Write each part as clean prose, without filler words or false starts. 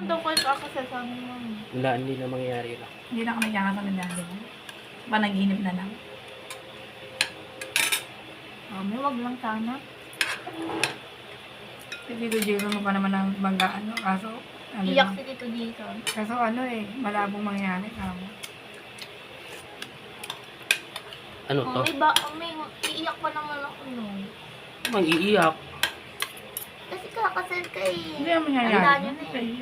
daw kayo ako sa sabi mo. Wala, hindi na mangyayari lang. Hindi na kami kakasama dati. Panaginip na lang. May wag lang sana. Si Tito Jero mo pa naman ang banggaan, no? Kaso, ano Iyak lang. si Tito dito. Kaso ano eh, malabong mangyari. Kamo. Ano to? May iiyak pa naman ako nun. Mag-iiyak. Kasi kakasal ka eh. Hindi naman mangyayari. Tanda nyo na eh.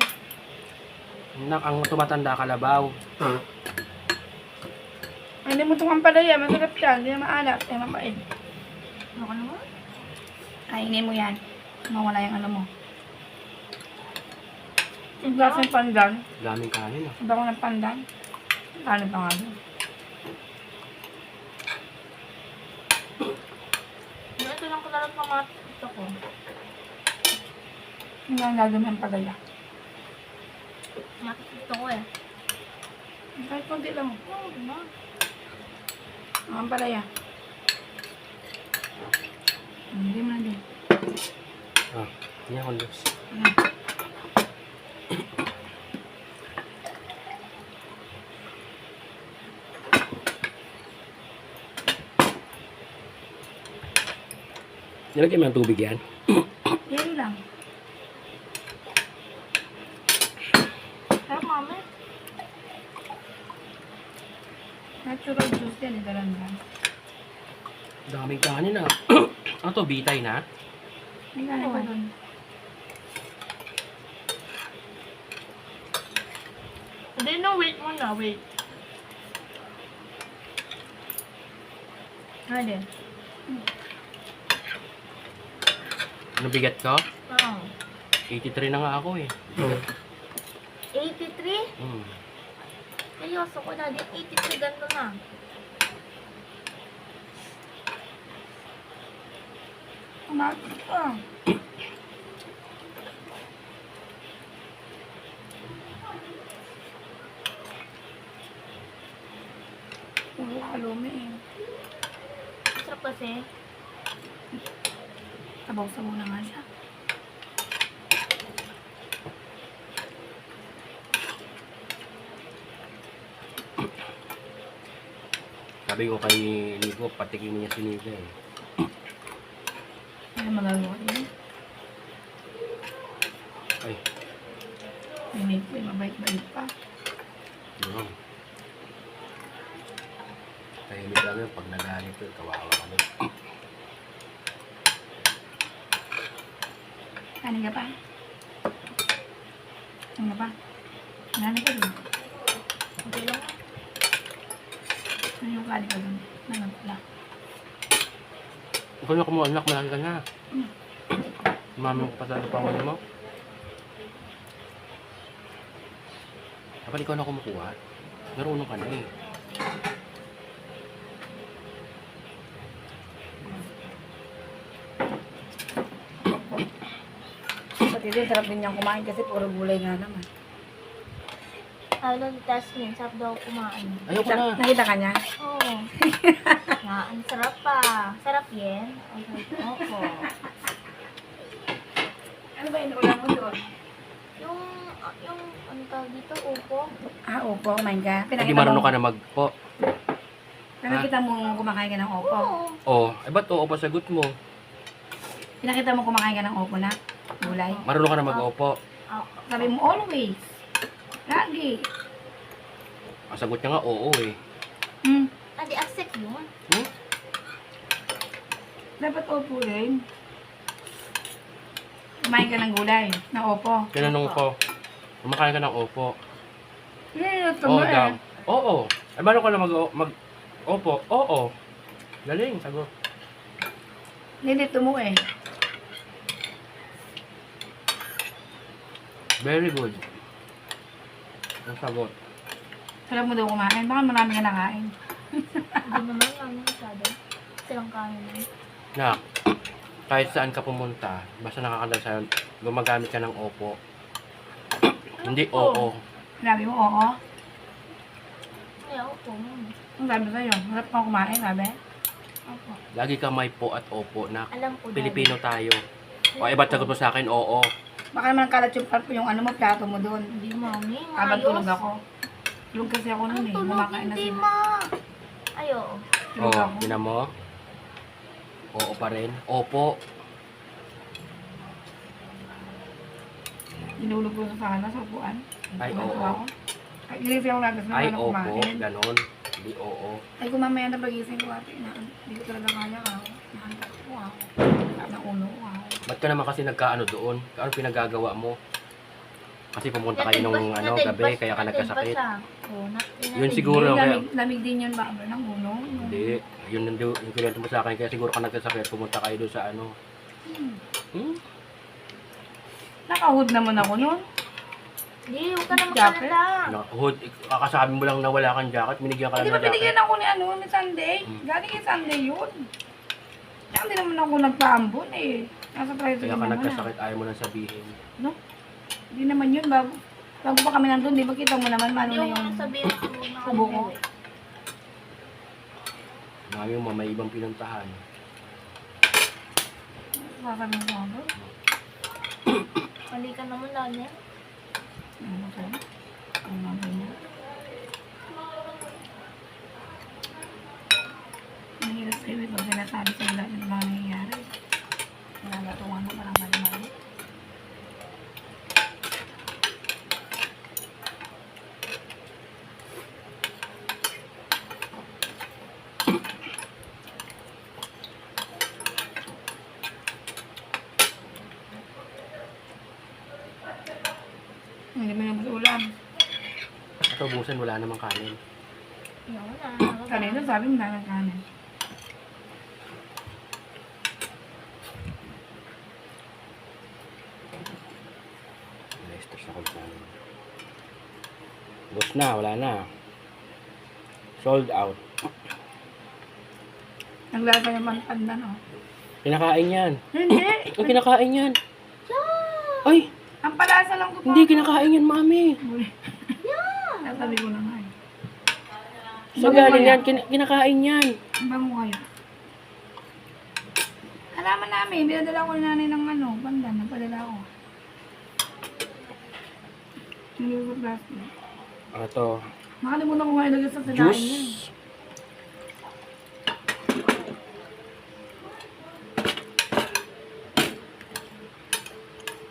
Nak, ang tumatanda kalabaw. Ay, hindi mo itong ampalaya. Masarap yan. Hindi na maalat. Ay, mapait. Ano ka naman? Kainin mo yan. Mawala yung ano mo. Yung klaseng pandan. Daming kanin ah. Iba ko ng pandan. Kanin pa nga doon. Ito lang ko na lang pamatis gusto ko. Hindi ang gagawin ang palaya. Pamatis gusto ko eh. Kahit konti lang. Oo, naman. Ang palaya. Hindi mo na din. Ah, hindi ako lus. Nilagay mo ng tubig yan? Yelo lang. Sarap mami. Natural juice yan. Dalandan. Daming kanin ah. Ano to, bitay na? May kanin pa doon. Hindi na, wait mo na, wait. Ano din? Ano bigat ko? Oo. 83 na nga ako eh. 83? Hmm. Seryoso ko na din, 83 ganito na. Kumakas ka. Puro kalumi eh. Sarap kasi. Sabaw-sabaw na nga siya. Sabi ko kay Nico, patikin niya si Nico eh. Ano magagawa yun? Ay, May ko eh, mabait-bait pa. yun. Tahimik lang yun, pag nagalit yun, kawawa kami. Kanin ka pa? Kanin ka pa? Kanin ka doon? Okay lang. Ano yung kanin ka doon? Ano pala? Ikaw na kumuha, anak, malaki ka na. Mami mo pa sa pangalan mo. Dapat ikaw na kumukuha. Marunong ka na eh. Pati din, sarap din niyang kumain kasi puro gulay nga naman. Ano, Tasmin, sarap daw kumain. Ayoko na. Nakita ka niya? Oo. Ang sarap pa. Sarap yan. Opo. Ano ba yung ulam mo doon? Yung, ano tawag dito, upo. Ah, opo, kumain ka. Hindi marunong ka na magpo. Pinakita mo kumakain ka ng opo. Oo. Oh, eh ba't oo pa sagot mo? Pinakita mo kumakain ka ng opo na gulay. Marunong ka na mag-opo. Sabi mo always. Lagi. Ang sagot niya nga oo eh. Adi, accept yun. Hmm? Dapat opo rin. Kumain ka ng gulay na opo. Tinanong ko, kumakain ka ng opo. Ito Oo mo daw. eh. Oo. Eh paano ka na mag-opo? Oo. Galing, sagot. Nilito mo eh. Very good. Ang sagot. Sarap mo daw kumain. Baka marami ka nakain. Hindi naman ano masyado. Silang kanin na. Na, kahit saan ka pumunta, basta nakakadal sa'yo, gumagamit ka ng opo. Hindi oo. Sabi mo oo. Ay, opo. Ang sabi sa'yo, sarap kang kumain, sabi. Opo. Lagi ka may po at opo na Alam ko. Pilipino tayo. O, eh, ba't sagot mo sa akin oo? Baka naman kalat yung ano mo, plato mo doon. Hindi, mami. Habang Ayos. tulog ako. Tulog kasi ako Ang noon eh. tulog, Kumakain na hindi, sila. ma. Ayo. Tulog Oo, ako. tinan mo. Oo pa rin. Opo. Inulog ko sa sana, sa upuan. Ay, Tulog oo. ako. Ay, ginising ako nagas na Ay, ano opo. kumain. Ganon. Hindi, oo. Ay, kung mamaya na pagising ko ate, hindi ko talaga kaya ako. Nahantak ko ako. Naulo ko ako. Ba't ka naman kasi nagkaano doon? Ano pinagagawa mo? Kasi pumunta kayo nung ano, gabi, kaya ka nagkasakit. Yun siguro, kaya, Lamig din yun ba? Ng ulo? hindi. Yun yung kinuwento mo sa akin, kaya siguro ka nagkasakit, pumunta kayo doon sa ano. Hmm? Nakahood naman ako noon. Hindi, huwag ka na Jacket? magsalita. Hood, kakasabi mo lang na wala kang jacket, binigyan ka Hindi lang ba ng jacket. binigyan ako ni ano, ni Sunday? Galing yung Sunday yun. Kaya hindi naman ako nagpaambon eh. Nasa tricycle Kaya ka naman nagkasakit, ayaw mo nang sabihin. No? Hindi naman yun. Bago pa kami nandun, di ba kita mo naman paano Hindi na mo yung... sabihin ko na kubo ko. Mami mo, may ibang pinuntahan. Sasabihin ko ako. Mali ka naman lang yan. Ano ko? Ano nga ba niya? Ang hirap kayo eh, pag sinasabi sa lahat ng mga nangyayari. Nagatuwa na parang mali-mali. Hindi mo naman ulam. Ito, busan, wala namang kanin. Ayaw na. Kanina sabi mo na ng kanin. Na-stress ako sa kanin. Bus na, wala na. Sold out. Naglasa yung pandan, oh. Kinakain yan. Hindi! Ang kinakain yan. Ay, Ang palasa lang ko po. hindi kinakain yan, mami. Nasabi ko na nga eh. Sa galing yan, kinakain yan. Ang bango kayo. Halaman namin, binadala ko ni nanay ng ano, pandan, nagpadala ko. Hindi ko plastic. Ano to? Nakalimutan ko nga ilagay sa sinain niya. Juice.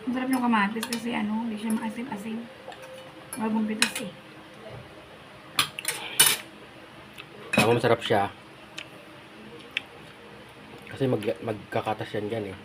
Ang sarap yung kamatis kasi ano, hindi siya maasim-asim. Bagong bitas eh. Ako masarap siya. Kasi magkakatas yan dyan eh.